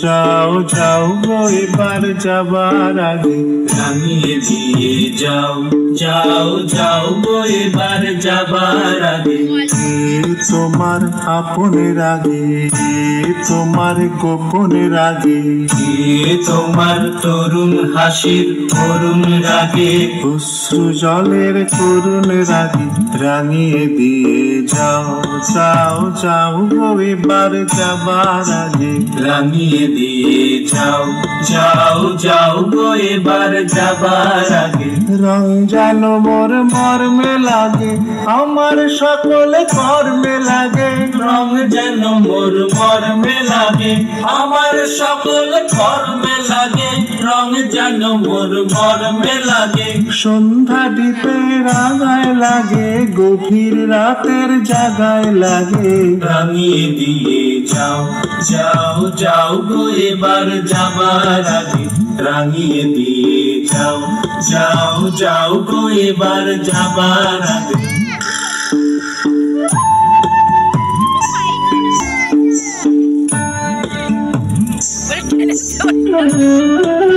যাও যাও গো এবার যাবার আগে রাঙিয়ে দিয়ে যাও যাও যাও গো এবার যাবার আগে। তোমার আপনের আগে তোমার গোপনের আগে তোমার তরুণ হাসির করুণ রাগে অশ্রু জলের করুণ রাগে রাঙিয়ে দিয়ে যাও যাও যাও গো এবার যাবার আগে রাঙিয়ে দিয়ে যাও যাও যাও গো এবার যাবার আগে। রং যেন মোর মর্মে লাগে আমার সকল কর্মে লাগে রং যেন মোর মর্মে লাগে আমার সকল কর্মে লাগে রং যেন মোর মর্মে লাগে। সন্ধ্যা দিতে রাগায় লাগে গভীর রাতের জাগায় লাগে রাঙিয়ে দিয়ে যাও যাও যাও গো এবার যাবার আগে রাঙিয়ে দিয়ে যাও যাও যাও গো এবার যাবার আগে। What a